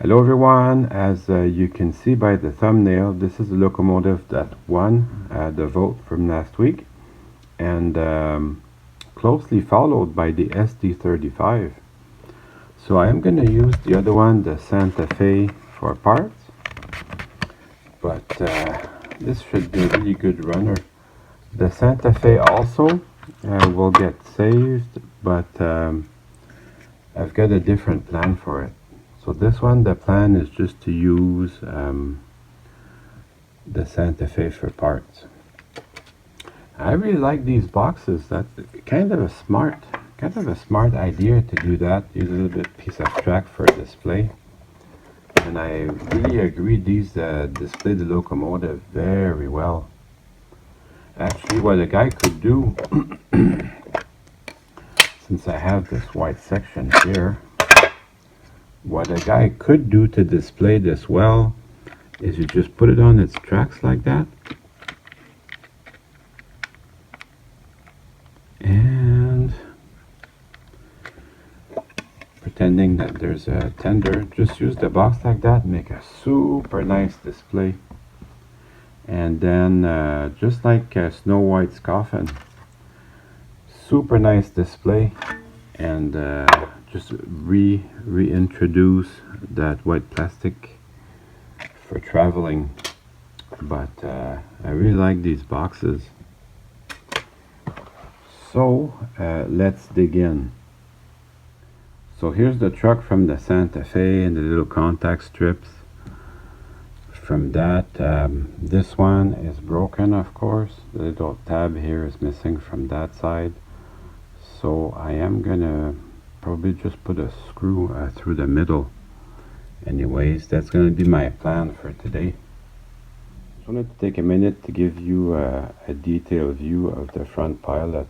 Hello everyone, as you can see by the thumbnail, this is a locomotive that won the vote from last week, and closely followed by the SD35. So I am going to use the other one, the Santa Fe, for parts, but this should be a really good runner. The Santa Fe also will get saved, but I've got a different plan for it. So this one, the plan is just to use the Santa Fe for parts. I really like these boxes. That's kind of a smart idea to do that. Use a little bit piece of track for display. And I really agree these display the locomotive very well. Actually, what a guy could do, since I have this white section here, what a guy could do to display this well is you just put it on its tracks like that, and pretending that there's a tender, just use the box like that, make a super nice display. And then just like Snow White's coffin, super nice display, and just reintroduce that white plastic for traveling. But I really like these boxes. So let's dig in. So here's the truck from the Santa Fe and the little contact strips. From that, this one is broken, of course. The little tab here is missing from that side. So I am gonna probably just put a screw through the middle. Anyways, that's gonna be my plan for today. Just wanted to take a minute to give you a detailed view of the front pilot.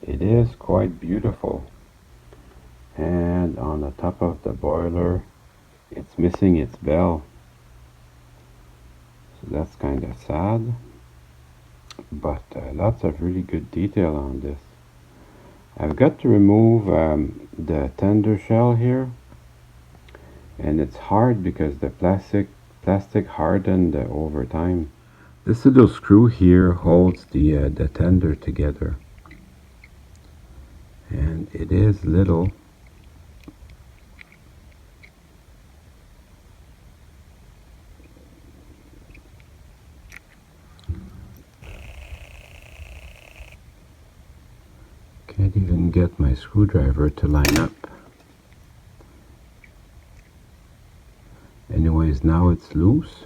It is quite beautiful. And on the top of the boiler, it's missing its bell. So that's kind of sad. But lots of really good detail on this. I've got to remove the tender shell here, and it's hard because the plastic hardened over time. This little screw here holds the tender together, and it is little. Can't even get my screwdriver to line up. Anyways, now it's loose.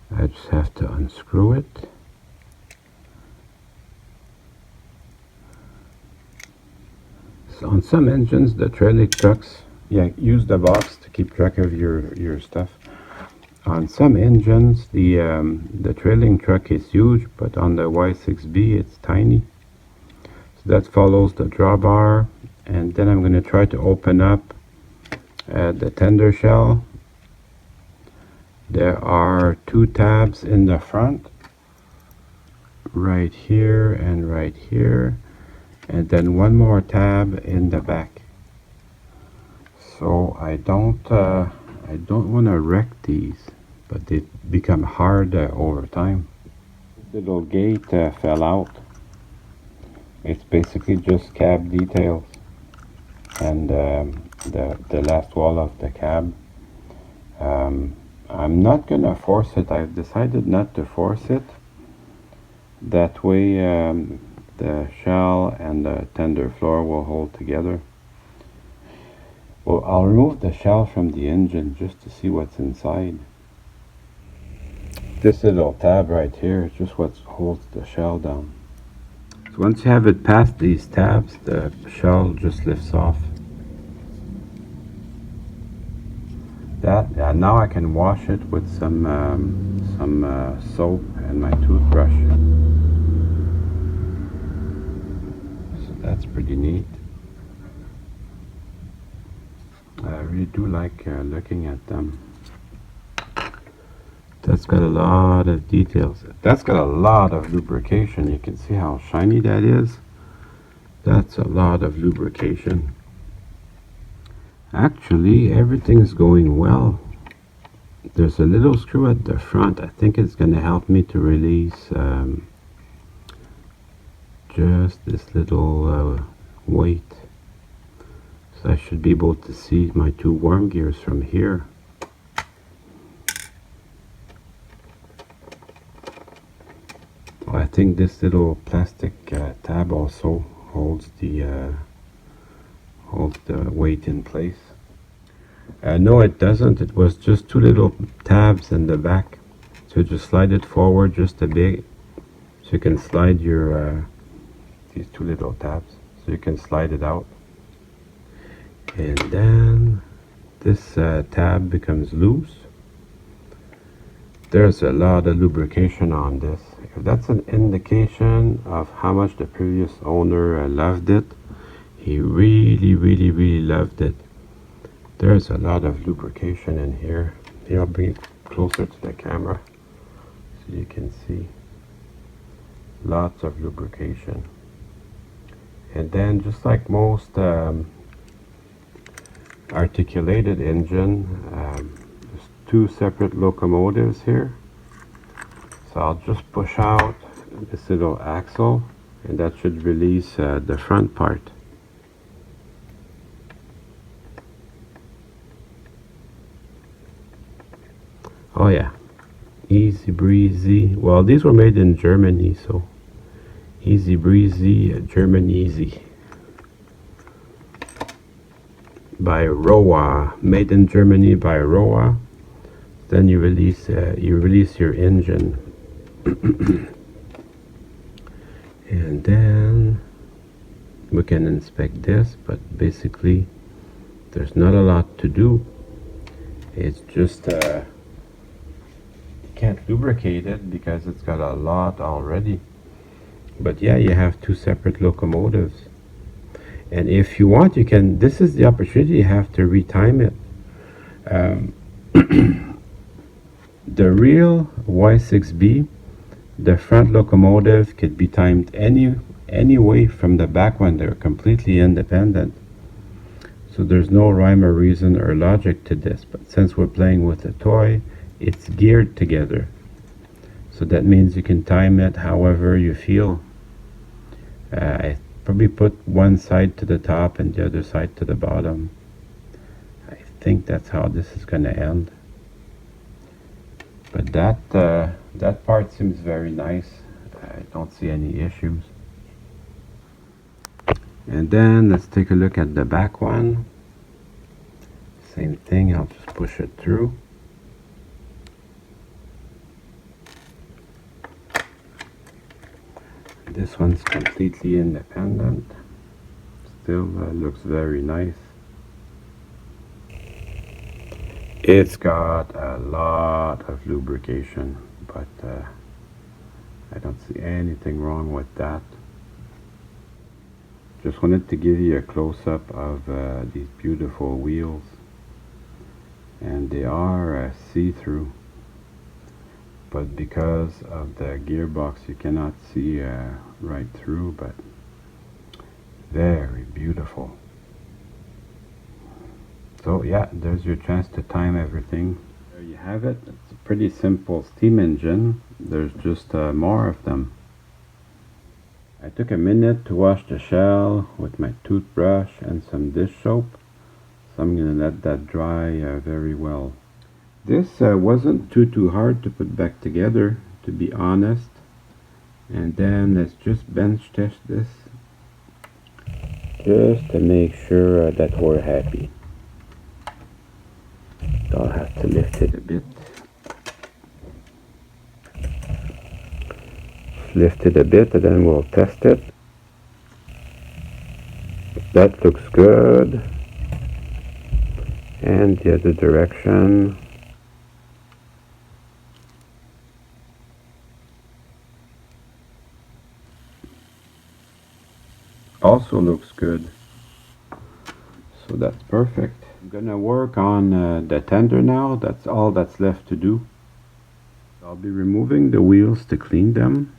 I just have to unscrew it. So on some engines, the trailing trucks, use the box to keep track of your stuff. On some engines, the trailing truck is huge, but on the Y6b, it's tiny. That follows the drawbar, and then I'm going to try to open up the tender shell. There are two tabs in the front, right here and right here, and then one more tab in the back. So I don't want to wreck these, but they become hard over time. The little gate fell out. It's basically just cab details and the last wall of the cab. I'm not gonna force it. I've decided not to force it. That way the shell and the tender floor will hold together. Well, I'll remove the shell from the engine just to see what's inside. This little tab right here is just what holds the shell down. Once you have it past these tabs, the shell just lifts off. Now I can wash it with some soap and my toothbrush. So that's pretty neat. I really do like looking at them. That's got a lot of details. That's got a lot of lubrication. You can see how shiny that is. That's a lot of lubrication. Actually, everything's going well. There's a little screw at the front. I think it's going to help me to release just this little weight. So I should be able to see my two worm gears from here. I think this little plastic tab also holds the weight in place. No, it doesn't. It was just two little tabs in the back. So just slide it forward just a bit. So you can slide your these two little tabs. So you can slide it out. And then this tab becomes loose. There's a lot of lubrication on this. If that's an indication of how much the previous owner loved it, he really loved it. There's a lot of lubrication in here. Here, I'll bring it closer to the camera so you can see. Lots of lubrication. And then, just like most articulated engine, there's two separate locomotives here. So I'll just push out this little axle, and that should release the front part. Oh yeah, easy breezy. Well, these were made in Germany, so easy breezy, German easy. By Rowa, made in Germany by Rowa. Then you release your engine. And then we can inspect this, but basically there's not a lot to do. It's just can't lubricate it because it's got a lot already. But yeah, you have two separate locomotives, and if you want, you can, this is the opportunity, you have to retime it. The real Y6b, the front locomotive could be timed any way from the back one. They're completely independent, so there's no rhyme or reason or logic to this. But since we're playing with a toy, it's geared together, so that means you can time it however you feel. I probably put one side to the top and the other side to the bottom. I think that's how this is going to end. But that part seems very nice. I don't see any issues. And then let's take a look at the back one. Same thing, I'll just push it through. This one's completely independent. Still looks very nice. It's got a lot of lubrication, but I don't see anything wrong with that. Just wanted to give you a close-up of these beautiful wheels, and they are see-through. But because of the gearbox, you cannot see right through, but very beautiful. So yeah, there's your chance to time everything. There you have it. It's a pretty simple steam engine. There's just more of them. I took a minute to wash the shell with my toothbrush and some dish soap, so I'm going to let that dry very well. This wasn't too hard to put back together, to be honest. And then let's just bench test this, just to make sure that we're happy. I'll have to lift it a bit. Lift it a bit and then we'll test it. That looks good. And the other direction. Also looks good. So that's perfect. I'm gonna work on the tender now. That's all that's left to do. I'll be removing the wheels to clean them.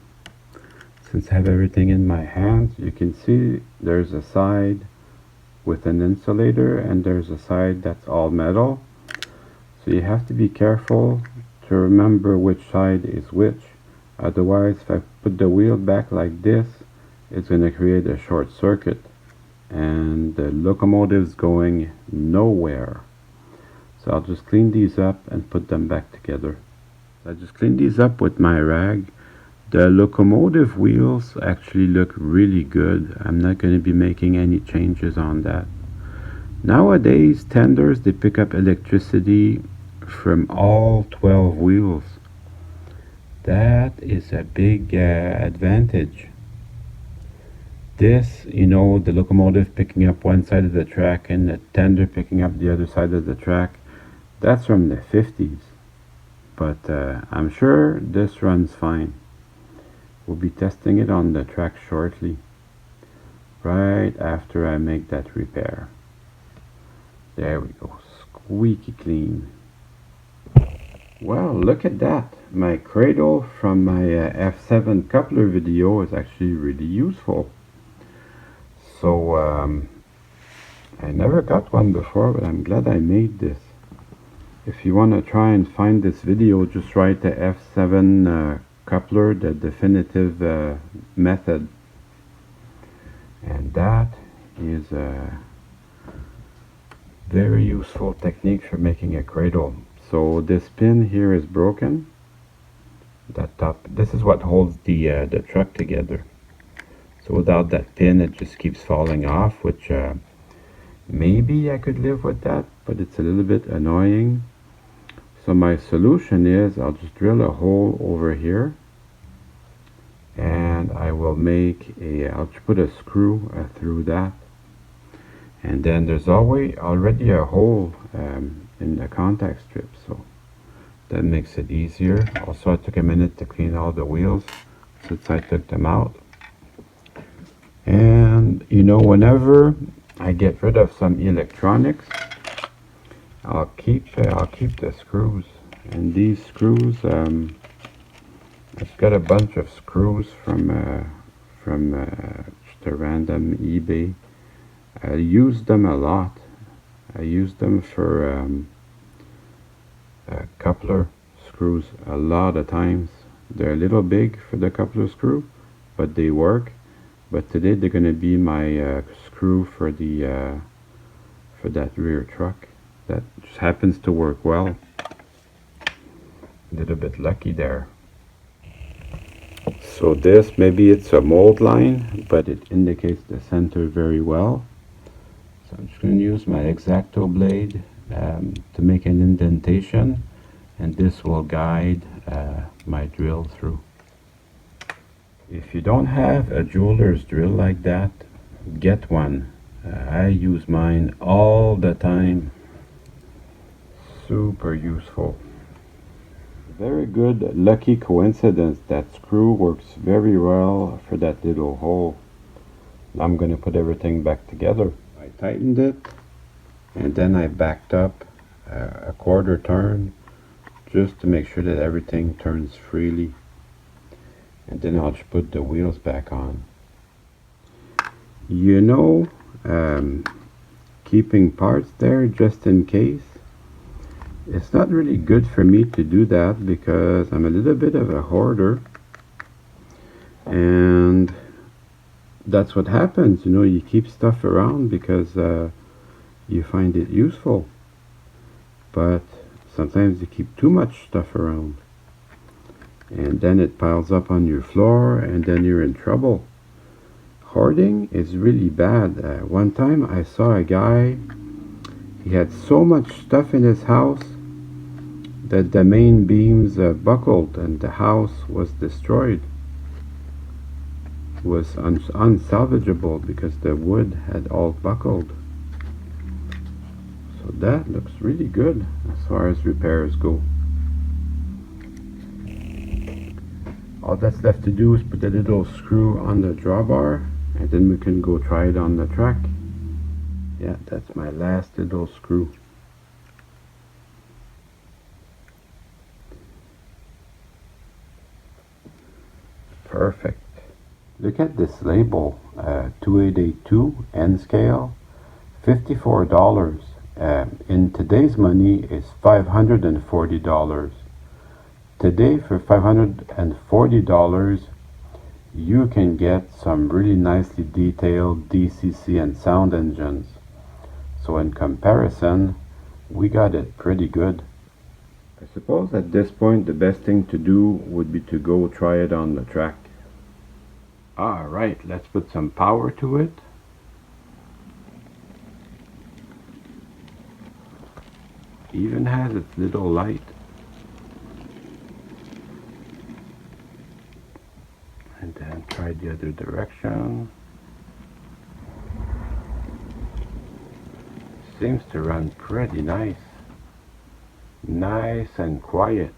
Since I have everything in my hands, you can see there's a side with an insulator, and there's a side that's all metal. So you have to be careful to remember which side is which. Otherwise, if I put the wheel back like this, it's going to create a short circuit and the locomotive's going nowhere. So I'll just clean these up and put them back together. I just cleaned these up with my rag. The locomotive wheels actually look really good. I'm not going to be making any changes on that. Nowadays, tenders, they pick up electricity from all 12 wheels. That is a big advantage. This, you know, the locomotive picking up one side of the track and the tender picking up the other side of the track, that's from the 50s. But I'm sure this runs fine. We'll be testing it on the track shortly, right after I make that repair. There we go, squeaky clean. Well, look at that. My cradle from my F7 coupler video is actually really useful. So I never got one before, but I'm glad I made this. If you want to try and find this video, just write the F7 coupler, the definitive method. And that is a very useful technique for making a cradle. So this pin here is broken. That top, this is what holds the truck together. So without that pin, it just keeps falling off, which maybe I could live with that, but it's a little bit annoying. So my solution is I'll just drill a hole over here, and I will make I'll put a screw through that, and then there's already a hole in the contact strip, so that makes it easier. Also, I took a minute to clean all the wheels since I took them out. And you know, whenever I get rid of some electronics, I'll keep the screws. And these screws, I've got a bunch of screws from just a random eBay. I use them a lot. I use them for coupler screws a lot of times. They're a little big for the coupler screw, but they work. But today they're going to be my screw for the for that rear truck. That just happens to work well. A little bit lucky there. So this, maybe it's a mold line, but it indicates the center very well. So I'm just going to use my X-Acto blade to make an indentation, and this will guide my drill through. If you don't have a jeweler's drill like that, get one. I use mine all the time. Super useful. Very good lucky coincidence that screw works very well for that little hole. Now I'm going to put everything back together. I tightened it, and then I backed up a quarter turn just to make sure that everything turns freely. And then I'll just put the wheels back on. You know, keeping parts there just in case, it's not really good for me to do that because I'm a little bit of a hoarder, and that's what happens. You know, you keep stuff around because you find it useful, but sometimes you keep too much stuff around, and then it piles up on your floor, and then you're in trouble. Hoarding is really bad. One time I saw a guy, he had so much stuff in his house that the main beams buckled and the house was destroyed. It was unsalvageable because the wood had all buckled. So that looks really good as far as repairs go. All that's left to do is put a little screw on the drawbar, and then we can go try it on the track. Yeah, that's my last little screw. Perfect. Look at this label, 2882 N scale, $54 in today's money is $540. Today for $540 you can get some really nicely detailed DCC and sound engines. So in comparison, we got it pretty good. I suppose at this point the best thing to do would be to go try it on the track. Alright, let's put some power to it. Even has its little light. And then try the other direction. Seems to run pretty nice. Nice and quiet.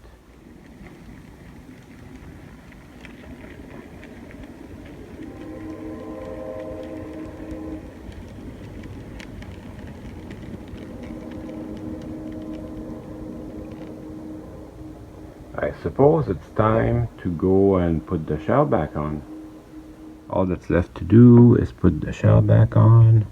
I suppose it's time to go and put the shell back on. All that's left to do is put the shell back on.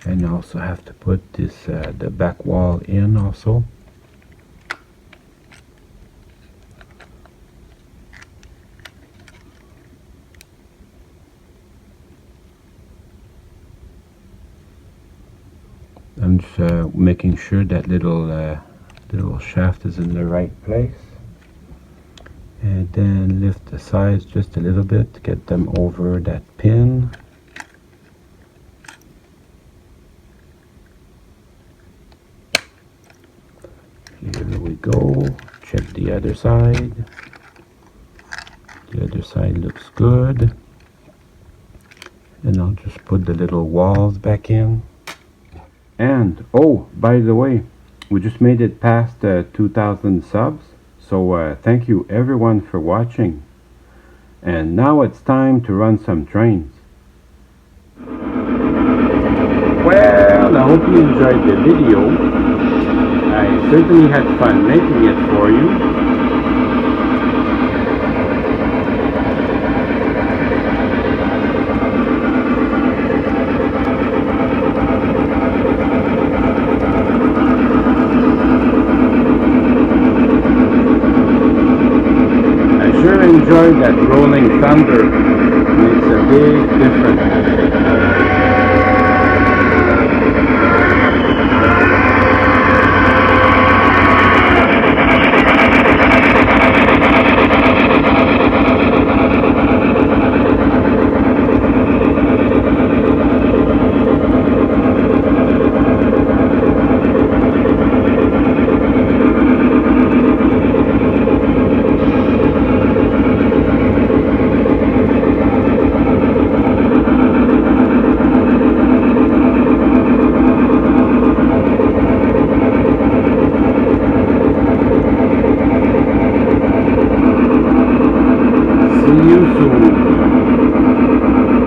And I also have to put this the back wall in also. I'm just making sure that little shaft is in the right place, and then lift the sides just a little bit to get them over that pin. Here we go. Check the other side. The other side looks good. And I'll just put the little walls back in. And, oh, by the way, we just made it past 2,000 subs. So thank you everyone for watching. And now it's time to run some trains. Well, I hope you enjoyed the video. I certainly had fun making it for you. I sure enjoyed that rolling thunder. Makes a big difference.